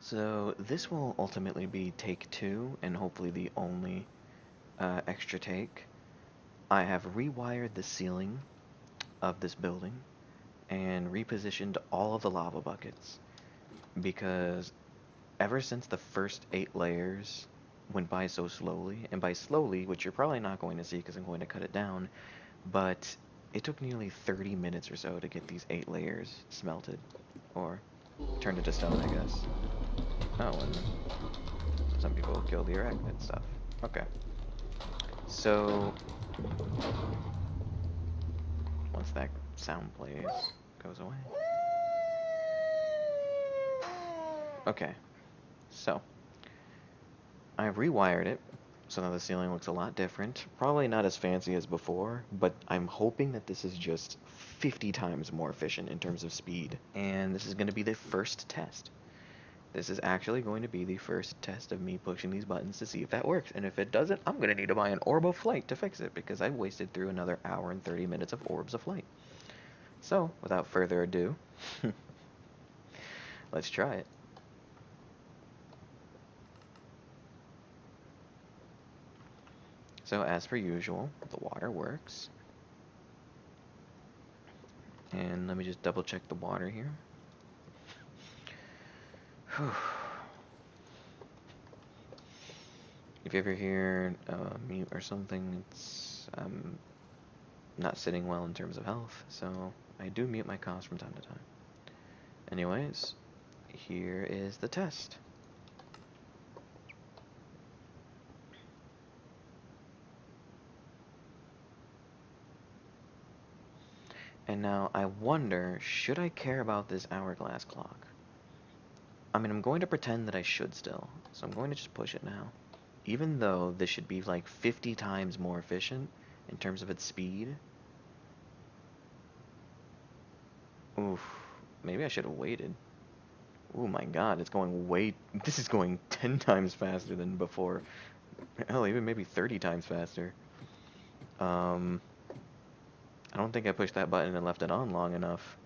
So this will ultimately be take 2 and hopefully the only extra take. I have rewired the ceiling of this building and repositioned all of the lava buckets because ever since the first 8 layers went by so slowly, and by slowly, which you're probably not going to see because I'm going to cut it down, but it took nearly 30 minutes or so to get these 8 layers smelted, or turned into stone, I guess. Oh, and some people kill the arachnid stuff. Okay. So, once that sound plays, goes away. Okay, so, I rewired it, so now the ceiling looks a lot different. Probably not as fancy as before, but I'm hoping that this is just 50 times more efficient in terms of speed. And this is going to be the first test. This is actually going to be the first test of me pushing these buttons to see if that works. And if it doesn't, I'm going to need to buy an orb of flight to fix it, because I wasted through another hour and 30 minutes of orbs of flight. So, without further ado, let's try it. So, as per usual, the water works. And let me just double check the water here. If you ever hear mute or something, it's not sitting well in terms of health, so I do mute my comms from time to time. Anyways, here is the test. And now I wonder, should I care about this hourglass clock? I mean, I'm going to pretend that I should still, so I'm going to just push it now. Even though this should be like 50 times more efficient in terms of its speed. Oof, maybe I should have waited. Oh my god, it's going this is going 10 times faster than before. Hell, even maybe 30 times faster. I don't think I pushed that button and left it on long enough.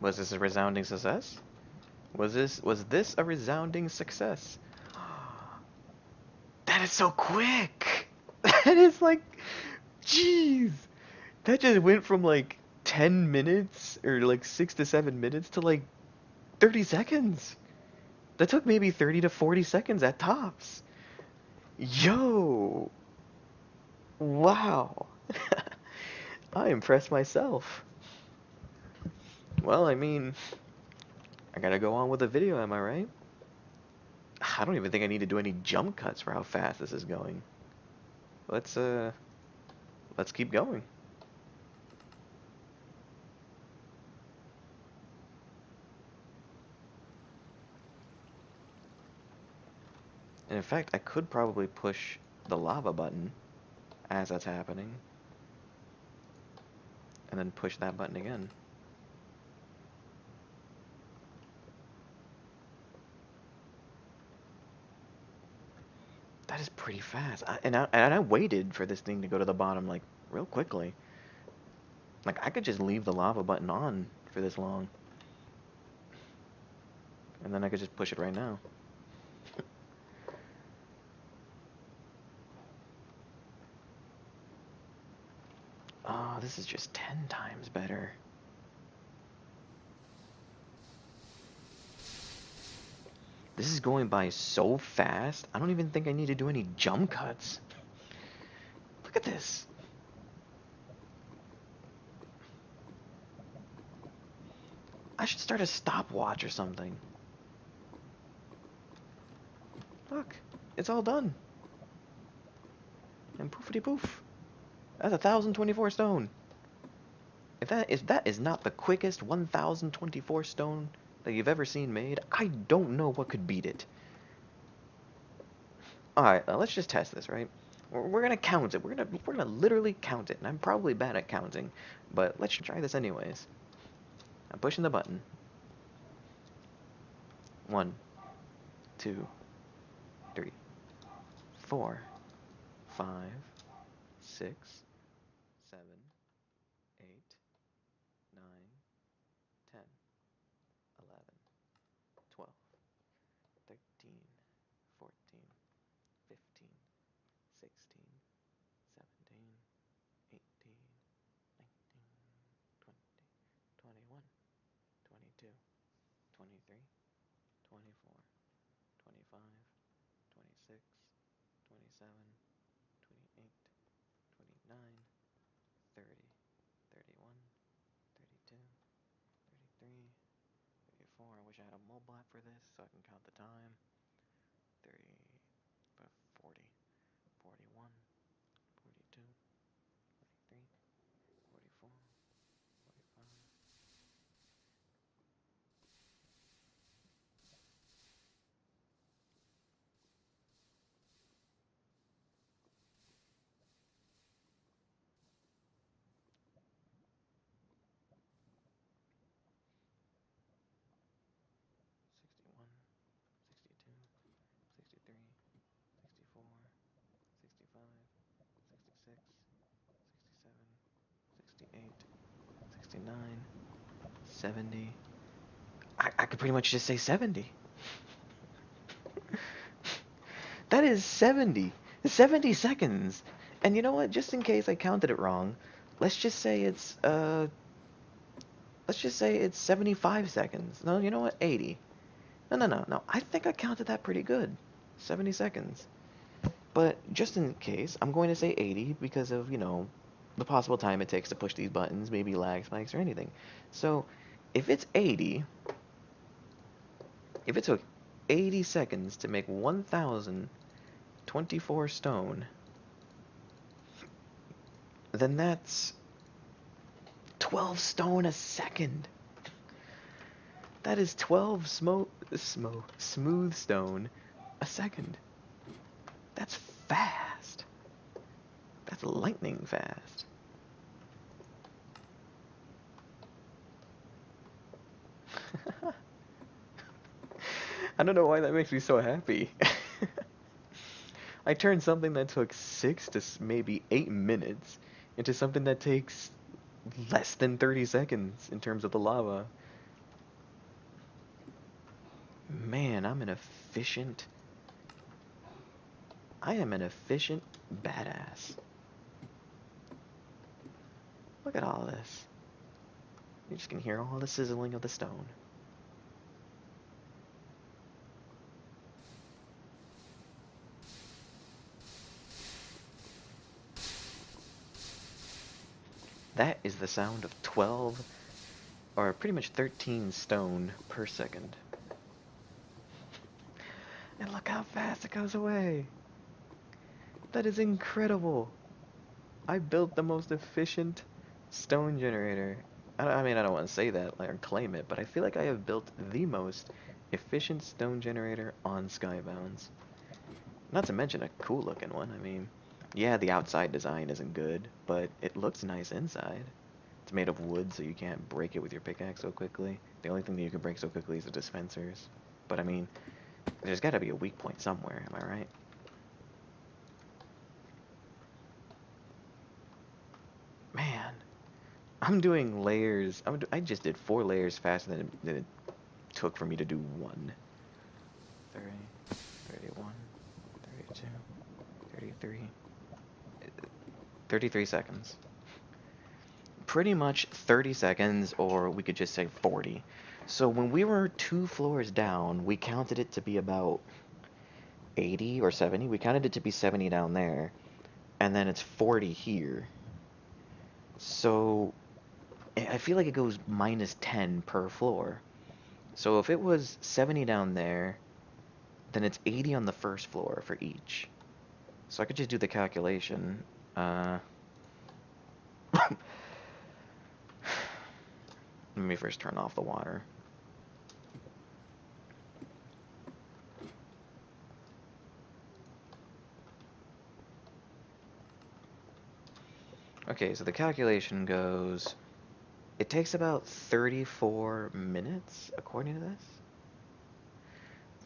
Was this a resounding success? Was this a resounding success? That is so quick! That is like, jeez! That just went from like 10 minutes, or like 6 to 7 minutes, to like 30 seconds! That took maybe 30 to 40 seconds at tops! Yo! Wow! I impressed myself. Well, I mean, I gotta go on with the video, am I right? I don't even think I need to do any jump cuts for how fast this is going. Let's keep going. And in fact, I could probably push the lava button as that's happening, and then push that button again. That is pretty fast. And I waited for this thing to go to the bottom like real quickly. Like I could just leave the lava button on for this long, and then I could just push it right now. Oh, this is just 10 times better. This is going by so fast, I don't even think I need to do any jump cuts. Look at this. I should start a stopwatch or something. Look, it's all done. And poofity poof. That's 1,024 stone. If that is not the quickest 1,024 stone that you've ever seen made, I don't know what could beat it. Alright, let's just test this, right? We're gonna count it. We're gonna literally count it. And I'm probably bad at counting, but let's try this anyways. I'm pushing the button. 1, 2, 3, 4, 5, 6, 7, 8, 9, 10, 11, 12, 13, 14, 15, 16, 17, 18, 19, 20, 21, 22, 23, 24, 25, 26, 27, 28, 29, 30, 31, 32, 33, 34. I wish I had a mobile app for this so I can count the time. 30, 40, 41, 42, 43, 44, 45. 61, 62, 63, 64, 65, 66, 67, 68, 69, 70. I could pretty much just say 70. That is 70. 70 seconds. And you know what? Just in case I counted it wrong, let's just say it's 75 seconds. No, you know what? 80. No. I think I counted that pretty good. 70 seconds. But just in case, I'm going to say 80 because of, the possible time it takes to push these buttons, maybe lag spikes or anything. So, if it's 80, if it took 80 seconds to make 1,024 stone, then that's 12 stone a second. That is 12 smooth stone a second. That's fast. That's lightning fast. I don't know why that makes me so happy. I turned something that took 6 to maybe 8 minutes into something that takes less than 30 seconds in terms of the lava. Man, I am an efficient badass. Look at all this. You just can hear all the sizzling of the stone. That is the sound of 12, or pretty much 13 stone per second. And look how fast it goes away. That is incredible. I built the most efficient stone generator. I mean, I don't want to say that or claim it, but I feel like I have built the most efficient stone generator on Skybounds. Not to mention a cool looking one. I mean, yeah, the outside design isn't good, but it looks nice inside. It's made of wood, so you can't break it with your pickaxe so quickly. The only thing that you can break so quickly is the dispensers. But I mean, there's gotta be a weak point somewhere, am I right? Man, I'm doing layers. I just did 4 layers faster than it took for me to do 1. 30, 31, 32, 33, 33 seconds. Pretty much 30 seconds, or we could just say 40. So when we were 2 floors down, we counted it to be about 80 or 70. We counted it to be 70 down there, and then it's 40 here. So I feel like it goes minus 10 per floor. So if it was 70 down there, then it's 80 on the first floor for each. So I could just do the calculation. Let me first turn off the water. Okay, so the calculation goes, it takes about 34 minutes, according to this.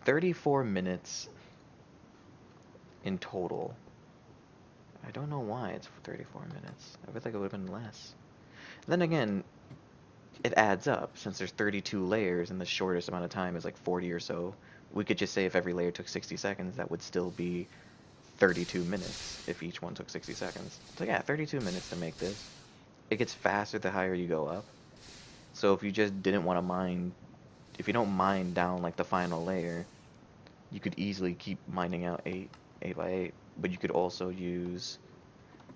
34 minutes in total. I don't know why it's 34 minutes. I feel like it would have been less. Then again, it adds up. Since there's 32 layers and the shortest amount of time is like 40 or so, we could just say if every layer took 60 seconds, that would still be 32 minutes if each one took 60 seconds. So yeah, 32 minutes to make this. It gets faster the higher you go up. So if you just didn't want to mine, if you don't mine down like the final layer, you could easily keep mining out 8 by 8, but you could also use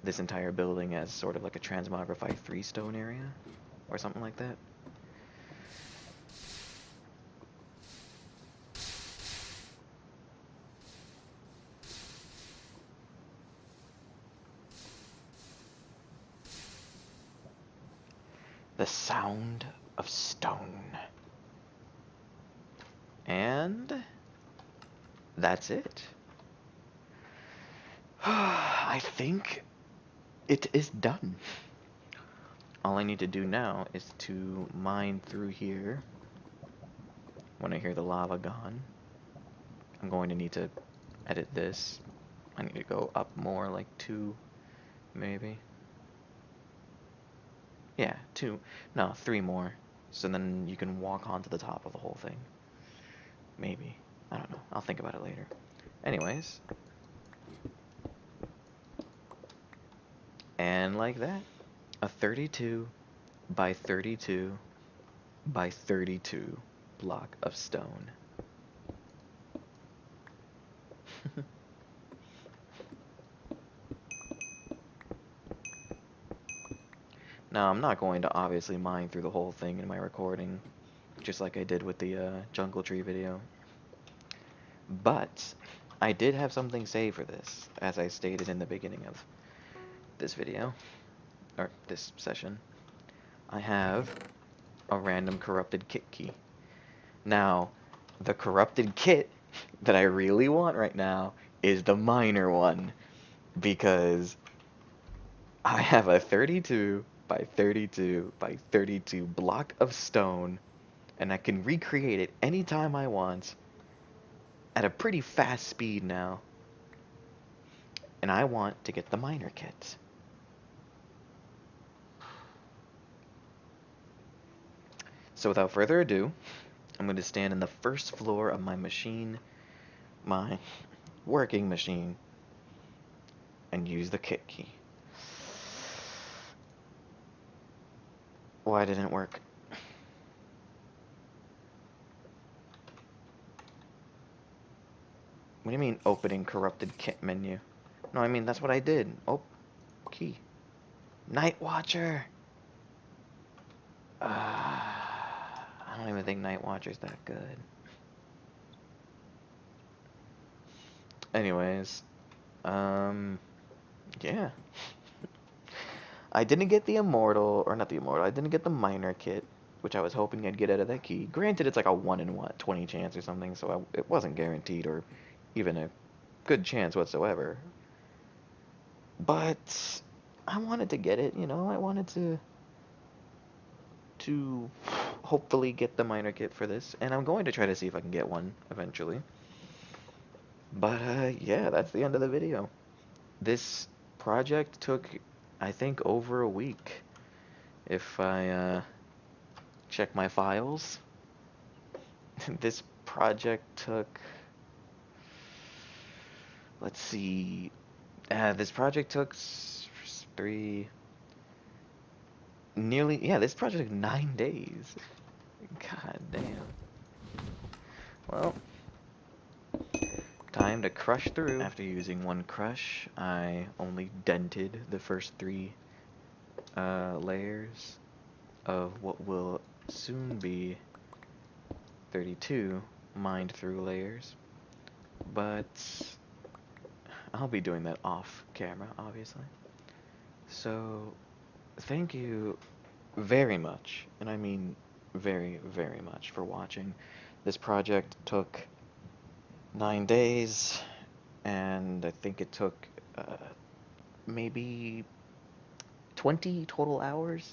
this entire building as sort of like a transmogrified 3-stone area or something like that. The sound of stone. And that's it. I think it is done. All I need to do now is to mine through here. When I hear the lava gone, I'm going to need to edit this. I need to go up more, like 2, maybe. Yeah, 2. No, 3 more. So then you can walk onto the top of the whole thing. Maybe. I don't know. I'll think about it later. Anyways. And like that. A 32 by 32 by 32 block of stone. Now, I'm not going to obviously mine through the whole thing in my recording, just like I did with the jungle tree video. But I did have something saved for this, as I stated in the beginning of this video, or this session. I have a random corrupted kit key. Now, the corrupted kit that I really want right now is the miner one, because I have a 32 by 32 by 32 block of stone, and I can recreate it anytime I want at a pretty fast speed now. And I want to get the miner kit. So without further ado, I'm going to stand in the first floor of my machine, my working machine, and use the kit key. Why didn't it work? What do you mean opening corrupted kit menu? No, I mean that's what I did. Oh, key. Night Watcher! I don't even think Night Watcher's that good. Anyways, yeah. I didn't get the Immortal, or not the Immortal, I didn't get the Miner Kit, which I was hoping I'd get out of that key. Granted, it's like a 1 in 20 chance or something, so it wasn't guaranteed or even a good chance whatsoever. But I wanted to get it, you know, I wanted to hopefully get the Miner Kit for this, and I'm going to try to see if I can get one eventually. But yeah, that's the end of the video. This project took, I think, over a week. If I check my files, this project took, let's see, this project took 3, nearly, yeah, this project took 9 days. God damn. Well, time to crush through. After using 1 crush, I only dented the first 3 layers of what will soon be 32 mined through layers. But I'll be doing that off camera, obviously. So, thank you very much, and I mean very, very much, for watching. This project took 9 days, and I think it took maybe 20 total hours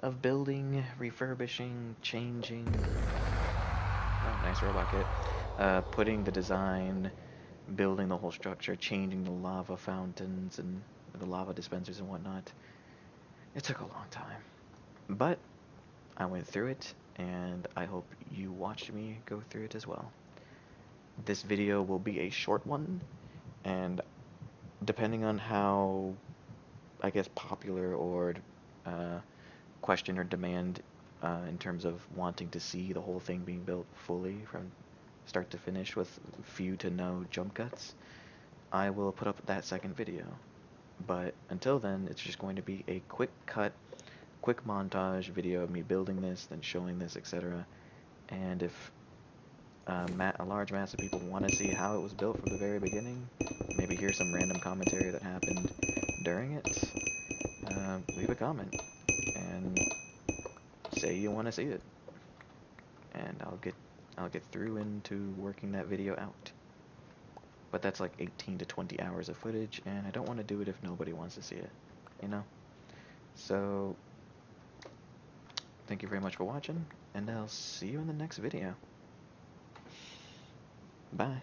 of building, refurbishing, changing. Oh, nice robot kit. Putting the design, building the whole structure, changing the lava fountains and the lava dispensers and whatnot. It took a long time, but I went through it, and I hope you watched me go through it as well. This video will be a short one, and depending on how, I guess, popular or question or demand in terms of wanting to see the whole thing being built fully from start to finish with few to no jump cuts, I will put up that second video. But until then, it's just going to be a quick cut, quick montage video of me building this, then showing this, etc. And if a large mass of people want to see how it was built from the very beginning, maybe hear some random commentary that happened during it, leave a comment and say you want to see it, and I'll get through into working that video out. But that's like 18 to 20 hours of footage, and I don't want to do it if nobody wants to see it, you know? So, thank you very much for watching, and I'll see you in the next video. Bye.